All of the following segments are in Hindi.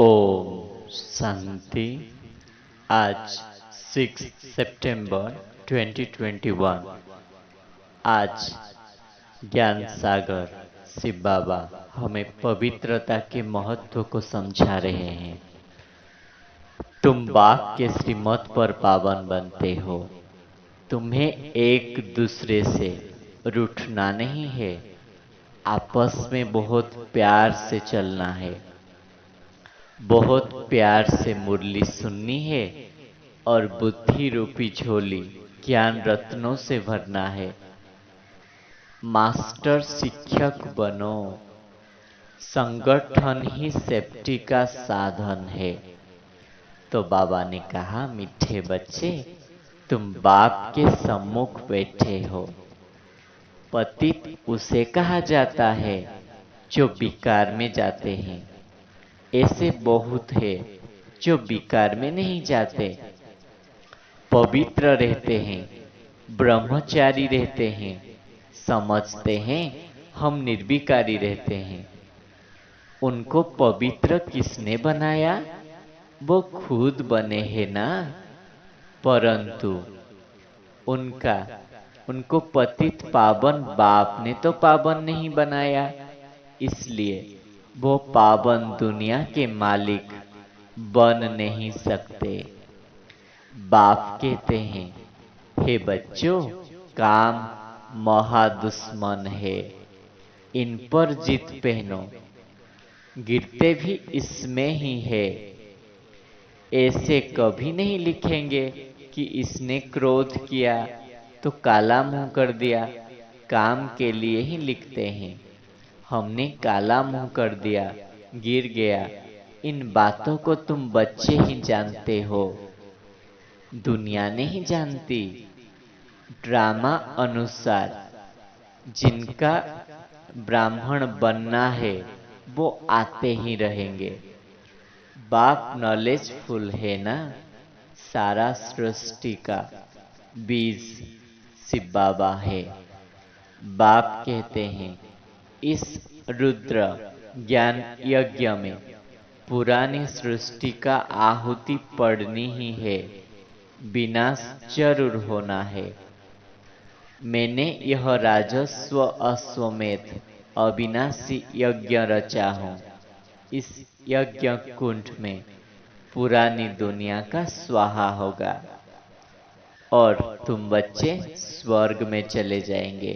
ओम शांति। आज 6 सितंबर 2021। आज ज्ञान सागर शिव बाबा हमें पवित्रता के महत्व को समझा रहे हैं। तुम बाप के श्रीमत पर पावन बनते हो। तुम्हें एक दूसरे से रूठना नहीं है, आपस में बहुत प्यार से चलना है, बहुत प्यार से मुरली सुननी है और बुद्धि रूपी झोली ज्ञान रत्नों से भरना है। मास्टर शिक्षक बनो। संगठन ही सेफ्टी का साधन है। तो बाबा ने कहा, मीठे बच्चे, तुम बाप के सम्मुख बैठे हो। पतित उसे कहा जाता है जो विकार में जाते हैं। ऐसे बहुत है जो विकार में नहीं जाते, पवित्र रहते हैं, ब्रह्मचारी रहते हैं, समझते हैं हम निर्विकारी रहते हैं। उनको पवित्र किसने बनाया? वो खुद बने हैं ना। परंतु उनको पतित पावन बाप ने तो पावन नहीं बनाया, इसलिए वो पावन दुनिया के मालिक बन नहीं सकते। बाप कहते हैं, हे बच्चों, काम महादुश्मन है, इन पर जीत पहनो। गिरते भी इसमें ही है। ऐसे कभी नहीं लिखेंगे कि इसने क्रोध किया तो काला मुंह कर दिया। काम के लिए ही लिखते हैं। हमने काला मुंह कर दिया, गिर गया। इन बातों को तुम बच्चे ही जानते हो, दुनिया नहीं जानती। ड्रामा अनुसार जिनका ब्राह्मण बनना है वो आते ही रहेंगे। बाप नॉलेजफुल है ना। सारा सृष्टि का बीज शिव बाबा है। बाप कहते हैं, इस रुद्र ज्ञान यज्ञ में पुरानी सृष्टि का आहुति पड़नी ही है, विनाश जरूर होना है। मैंने यह राजस्व अश्वमेध अविनाशी यज्ञ रचा हूं। इस यज्ञ कुंड में पुरानी दुनिया का स्वाहा होगा और तुम बच्चे स्वर्ग में चले जाएंगे।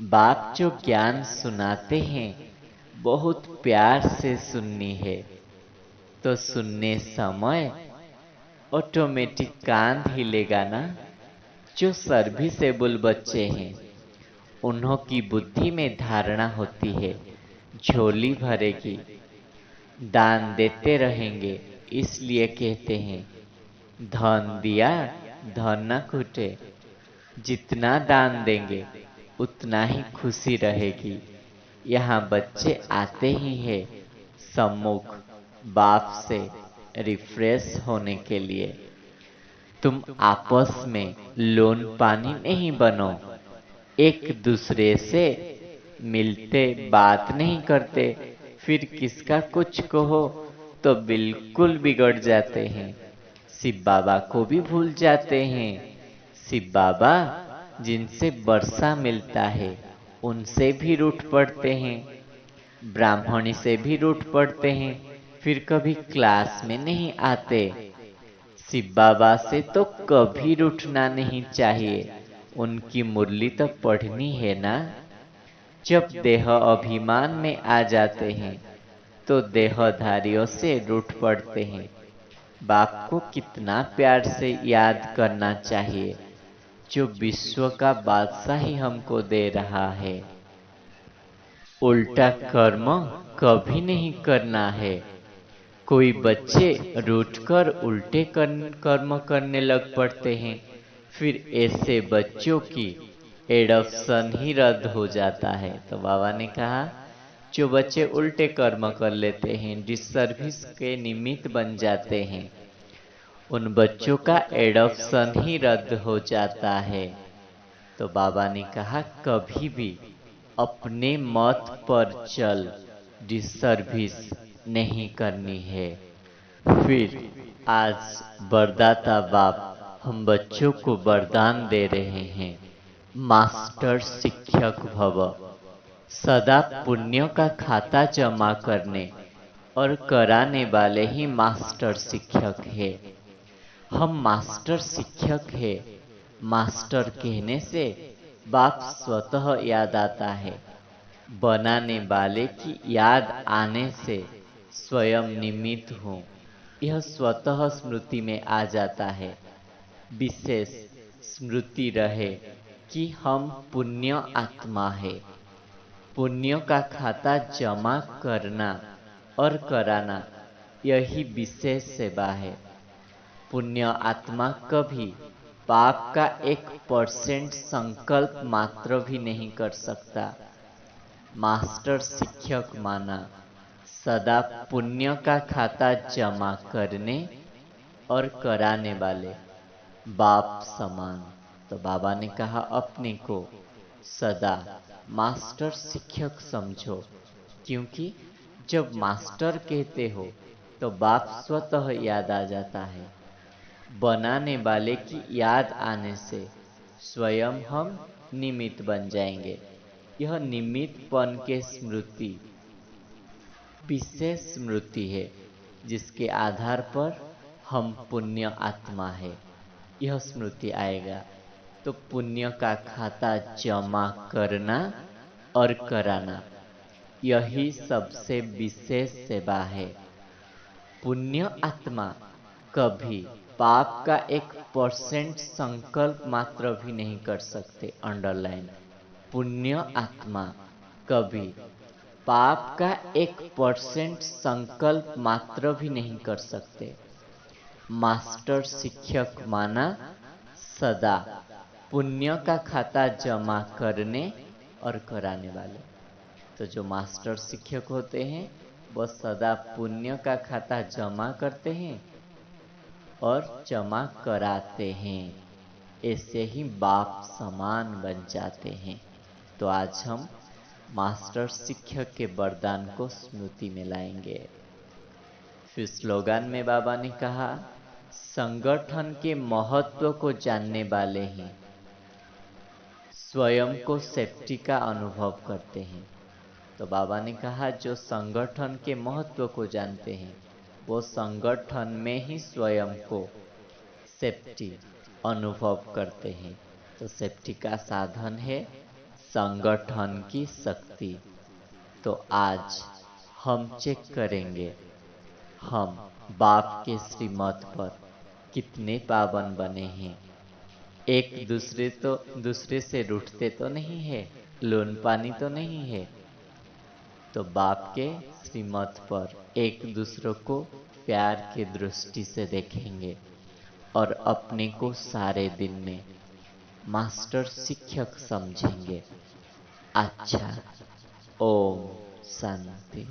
बाप जो ज्ञान सुनाते हैं बहुत प्यार से सुननी है, तो सुनने समय ऑटोमेटिक कान हिलेगा ना। जो सर्विसेबल बच्चे हैं उन्हों की बुद्धि में धारणा होती है झोली भरेगी, दान देते रहेंगे। इसलिए कहते हैं, धन दिया धन न घुटे। जितना दान देंगे उतना ही खुशी रहेगी। यहाँ बच्चे आते ही हैं सम्मुख बाप से रिफ्रेश होने के लिए। तुम आपस में लोन पानी नहीं बनो। एक दूसरे से मिलते बात नहीं करते, फिर किसका कुछ कहो तो बिल्कुल बिगड़ जाते हैं। शिव बाबा को भी भूल जाते हैं। शिव बाबा जिनसे वर्षा मिलता है उनसे भी रूठ पड़ते हैं, ब्राह्मणी से भी रूठ पड़ते हैं, फिर कभी क्लास में नहीं आते। शिव बाबा से तो कभी रूठना नहीं चाहिए, उनकी मुरली तो पढ़नी है ना। जब देह अभिमान में आ जाते हैं तो देहधारियों से रूठ पड़ते हैं। बाप को कितना प्यार से याद करना चाहिए, जो विश्व का बादशाह ही हमको दे रहा है। उल्टा कर्म कभी नहीं करना है। कोई बच्चे रूठकर उल्टे कर्म करने लग पड़ते हैं, फिर ऐसे बच्चों की एडॉप्शन ही रद्द हो जाता है। तो बाबा ने कहा, जो बच्चे उल्टे कर्म कर लेते हैं, डिसर्विस के निमित्त बन जाते हैं, उन बच्चों का एडॉप्शन ही रद्द हो जाता है। तो बाबा ने कहा, कभी भी अपने मत पर चल, डिसर्विस नहीं करनी है। फिर आज वरदाता बाप हम बच्चों को वरदान दे रहे हैं, मास्टर शिक्षक भव। सदा पुण्यों का खाता जमा करने और कराने वाले ही मास्टर शिक्षक है। हम मास्टर शिक्षक है। मास्टर कहने से बाप स्वतः याद आता है। बनाने वाले की याद आने से स्वयं निमित्त हूँ, यह स्वतः स्मृति में आ जाता है। विशेष स्मृति रहे कि हम पुण्य आत्मा है। पुण्यों का खाता जमा करना और कराना यही विशेष सेवा है। पुण्य आत्मा कभी पाप का 1% संकल्प मात्र भी नहीं कर सकता। मास्टर शिक्षक माना सदा पुण्य का खाता जमा करने और कराने वाले बाप समान। तो बाबा ने कहा अपने को सदा मास्टर शिक्षक समझो, क्योंकि जब मास्टर कहते हो तो बाप स्वतः याद आ जाता है। बनाने वाले की याद आने से स्वयं हम निमित्त बन जाएंगे। यह निमित्तपन के स्मृति विशेष स्मृति है, जिसके आधार पर हम पुण्य आत्मा है। यह स्मृति आएगा तो पुण्य का खाता जमा करना और कराना यही सबसे विशेष सेवा है। पुण्य आत्मा कभी पाप का 1% संकल्प मात्र भी नहीं कर सकते। अंडरलाइन, पुण्य आत्मा कभी पाप का 1% संकल्प मात्र भी नहीं कर सकते। मास्टर शिक्षक माना सदा पुण्य का खाता जमा करने और कराने वाले। तो जो मास्टर शिक्षक होते हैं वह सदा पुण्य का खाता जमा करते हैं और जमा कराते हैं। ऐसे ही बाप समान बन जाते हैं। तो आज हम मास्टर शिक्षक के वरदान को स्मृति में लाएंगे। फिर स्लोगन में बाबा ने कहा, संगठन के महत्व को जानने वाले ही स्वयं को सेफ्टी का अनुभव करते हैं। तो बाबा ने कहा जो संगठन के महत्व को जानते हैं वो संगठन में ही स्वयं को सेफ्टी अनुभव करते हैं। तो सेफ्टी का साधन है संगठन की शक्ति। तो आज हम चेक करेंगे हम बाप के श्रीमत पर कितने पावन बने हैं। एक दूसरे से रूठते तो नहीं है, लोन पानी तो नहीं है। तो बाप के श्रीमत पर एक दूसरे को प्यार की दृष्टि से देखेंगे और अपने को सारे दिन में मास्टर शिक्षक समझेंगे। अच्छा, ओम शांति।